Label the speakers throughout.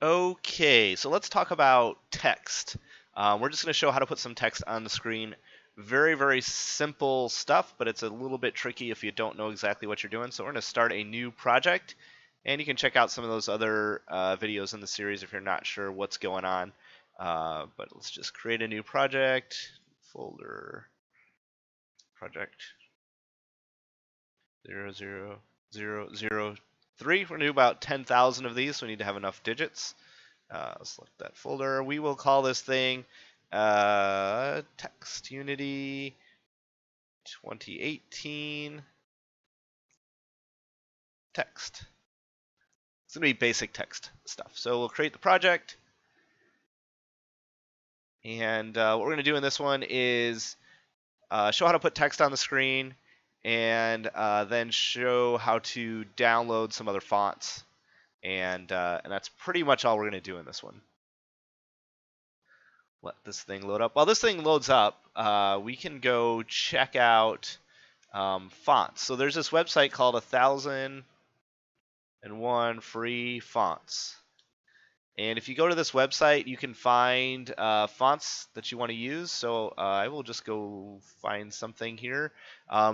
Speaker 1: Okay, so let's talk about text. We're just going to show how to put some text on the screen. Very, very simple stuff, but it's a little bit tricky if you don't know exactly what you're doing. So we're going to start a new project, and you can check out some of those other videos in the series if you're not sure what's going on. But let's just create a new project, folder, project 00003. We're going to do about 10,000 of these, so we need to have enough digits. Select that folder. We will call this thing Text Unity 2018 text. It's going to be basic text stuff. So we'll create the project. And what we're going to do in this one is show how to put text on the screen and then show how to download some other fonts. And that's pretty much all we're going to do in this one. Let this thing load up. While this thing loads up, we can go check out fonts. So there's this website called 1001 Free Fonts. And if you go to this website, you can find fonts that you want to use. So I will just go find something here.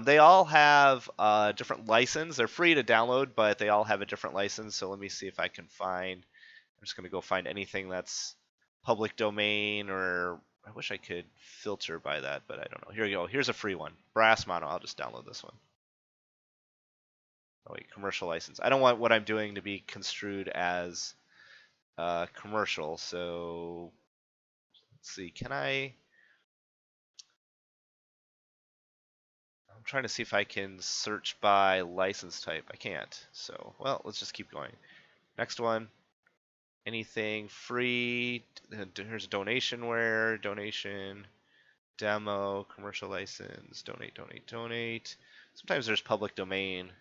Speaker 1: They all have a different license. They're free to download, but they all have a different license. So let me see if I can find. I'm just going to go find anything that's public domain, or I wish I could filter by that, but I don't know. Here we go. Here's a free one. Brass Mono. I'll just download this one. Oh wait, commercial license. I don't want what I'm doing to be construed as commercial, so let's see. Can I? I'm trying to see if I can search by license type. I can't. So, well, let's just keep going. Next one. Anything free. Here's donationware, donation, demo, commercial license, donate. Sometimes there's public domain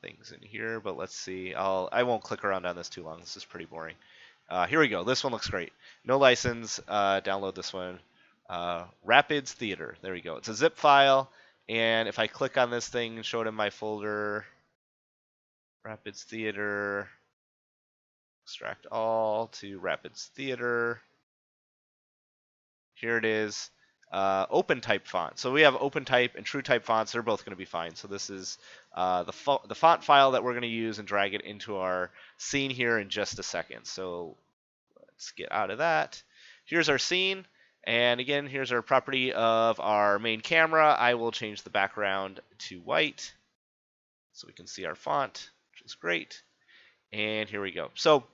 Speaker 1: things in here, but let's see. I won't click around on this too long. This is pretty boring. Here we go. This one looks great. No license. Download this one. Rapids Theater. There we go. It's a zip file, and if I click on this thing and show it in my folder, Rapids Theater, extract all to Rapids Theater. Here it is. Open type font. So we have open type and true type fonts. They're both going to be fine. So this is the font file that we're going to use and drag it into our scene here in just a second. So let's get out of that. Here's our scene. And again, here's our property of our main camera. I will change the background to white so we can see our font, which is great. And here we go. So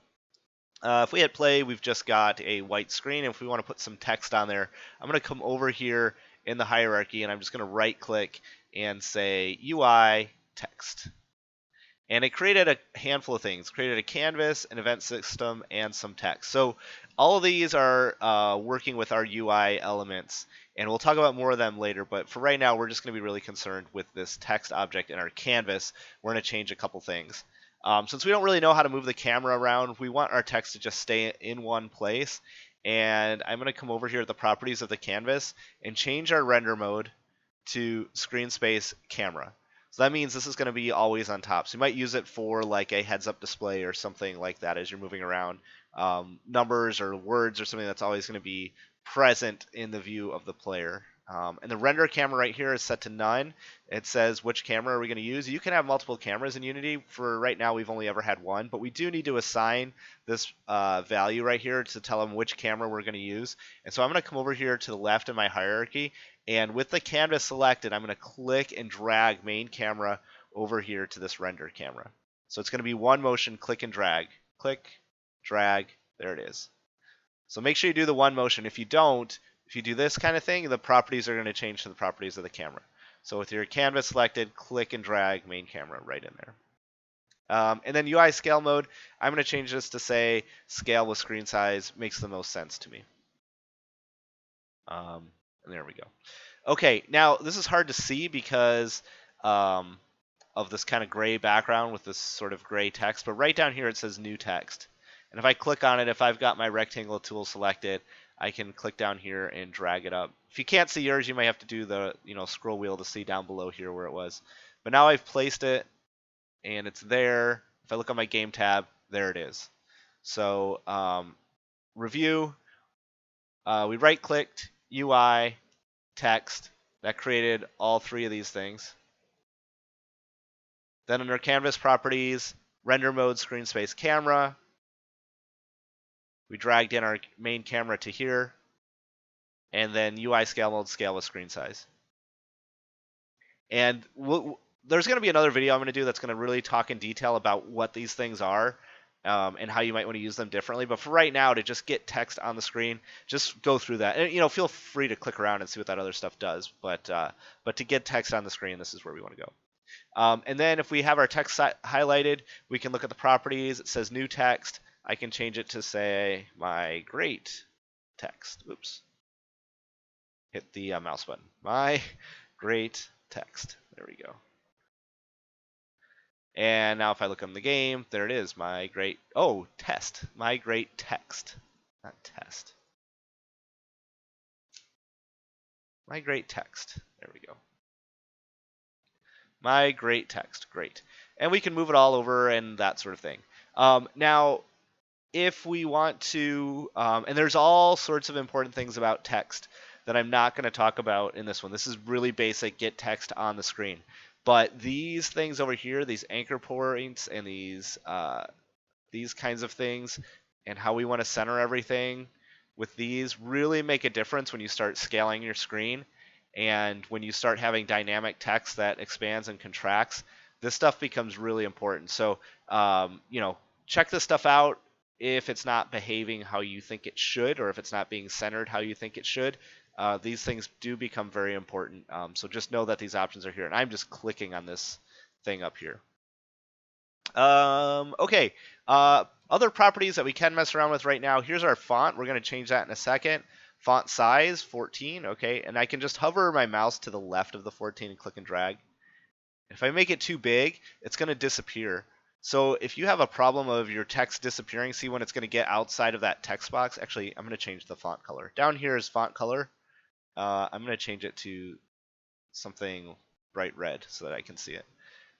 Speaker 1: if we hit play, we've just got a white screen. If we want to put some text on there, I'm going to come over here in the hierarchy, and I'm just going to right-click and say UI text. And it created a handful of things. It created a canvas, an event system, and some text. So all of these are working with our UI elements, and we'll talk about more of them later. But for right now, we're just going to be really concerned with this text object in our canvas. We're going to change a couple things. Since we don't really know how to move the camera around, we want our text to just stay in one place. And I'm going to come over here to the properties of the canvas and change our render mode to screen space camera. So that means this is going to be always on top. So you might use it for like a heads-up display or something like that as you're moving around. Numbers or words or something that's always going to be present in the view of the player. And the render camera right here is set to none. It says which camera are we going to use. You can have multiple cameras in Unity. For right now, we've only ever had one, but we do need to assign this value right here to tell them which camera we're going to use. And so I'm going to come over here to the left in my hierarchy, and with the canvas selected, I'm going to click and drag main camera over here to this render camera. So it's going to be one motion, click and drag. Click, drag, there it is. So make sure you do the one motion. If you don't, if you do this kind of thing, the properties are going to change to the properties of the camera. So with your canvas selected, click and drag main camera right in there. And then UI scale mode, I'm going to change this to say scale with screen size. Makes the most sense to me. And there we go. Okay, now this is hard to see because of this kind of gray background with this sort of gray text. But right down here it says new text. And if I click on it, if I've got my rectangle tool selected, I can click down here and drag it up. If you can't see yours, you might have to do the scroll wheel to see down below here where it was. But now I've placed it, and it's there. If I look on my game tab, there it is. So review, we right-clicked, UI, text. That created all three of these things. Then under canvas properties, render mode, screen space, camera. We dragged in our main camera to here. And then UI scale mode, scale with screen size. And there's going to be another video I'm going to do that's going to really talk in detail about what these things are and how you might want to use them differently. But for right now, to just get text on the screen, just go through that. And, feel free to click around and see what that other stuff does. But to get text on the screen, this is where we want to go. And then if we have our text highlighted, we can look at the properties. It says new text. I can change it to say my great text. Oops. Hit the mouse button. My great text. There we go. And now if I look on the game, there it is. My great, test. My great text. Not test. My great text. There we go. My great text. Great. And we can move it all over and that sort of thing. Now, if we want to, and there's all sorts of important things about text that I'm not going to talk about in this one. This is really basic, get text on the screen. But these things over here, these anchor points and these kinds of things, and how we want to center everything with these really make a difference when you start scaling your screen. And when you start having dynamic text that expands and contracts, this stuff becomes really important. So, check this stuff out. If it's not behaving how you think it should, or if it's not being centered how you think it should, these things do become very important. So just know that these options are here. And I'm just clicking on this thing up here. Okay. Other properties that we can mess around with right now. Here's our font. We're going to change that in a second. Font size, 14. Okay. And I can just hover my mouse to the left of the 14 and click and drag. If I make it too big, it's going to disappear. So if you have a problem of your text disappearing, see when it's going to get outside of that text box. Actually, I'm going to change the font color. Down here is font color. I'm going to change it to something bright red so that I can see it.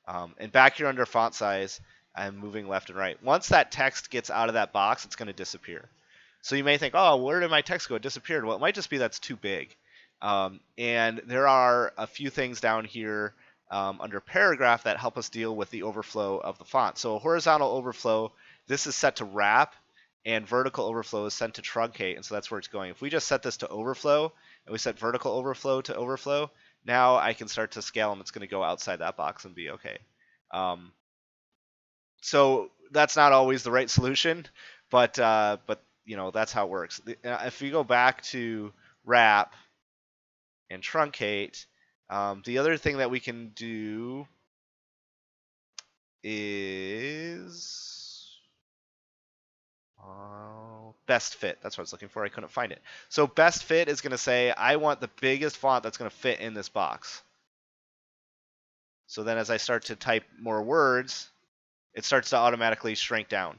Speaker 1: And back here under font size, I'm moving left and right. Once that text gets out of that box, it's going to disappear. So you may think, oh, where did my text go? It disappeared. Well, it might just be that's too big. And there are a few things down here under paragraph that help us deal with the overflow of the font. So horizontal overflow, this is set to wrap, and vertical overflow is set to truncate, and so that's where it's going. If we just set this to overflow, and we set vertical overflow to overflow, now I can start to scale, and it's going to go outside that box and be okay. So that's not always the right solution, but that's how it works. If we go back to wrap and truncate, the other thing that we can do is best fit. That's what I was looking for. I couldn't find it. So best fit is going to say, I want the biggest font that's going to fit in this box. So then as I start to type more words, it starts to automatically shrink down.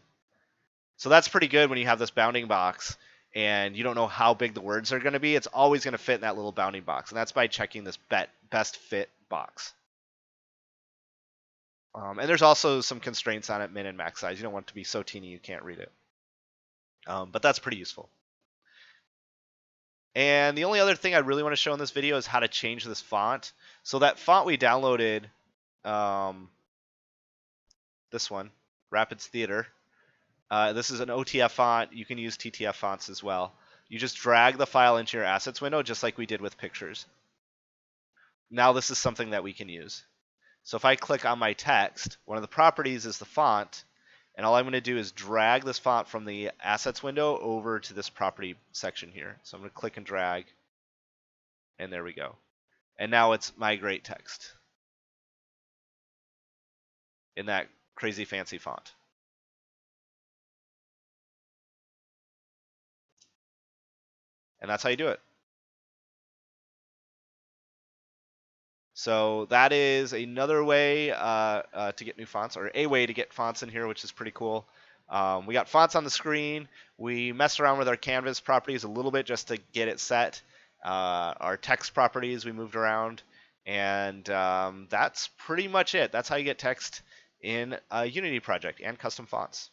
Speaker 1: So that's pretty good when you have this bounding box and you don't know how big the words are going to be. It's always going to fit in that little bounding box. And that's by checking this best fit box. And there's also some constraints on it, min and max size. You don't want it to be so teeny you can't read it. But that's pretty useful. And the only other thing I really want to show in this video is how to change this font. So that font we downloaded, this one, Rapids Theater, this is an OTF font. You can use TTF fonts as well. You just drag the file into your assets window just like we did with pictures. Now this is something that we can use. So if I click on my text, one of the properties is the font, and all I'm going to do is drag this font from the assets window over to this property section here. So I'm going to click and drag, and there we go. And now it's my great text in that crazy fancy font. And that's how you do it. So that is another way to get new fonts, or a way to get fonts in here, which is pretty cool. We got fonts on the screen. We messed around with our canvas properties a little bit just to get it set. Our text properties we moved around. And that's pretty much it. That's how you get text in a Unity project and custom fonts.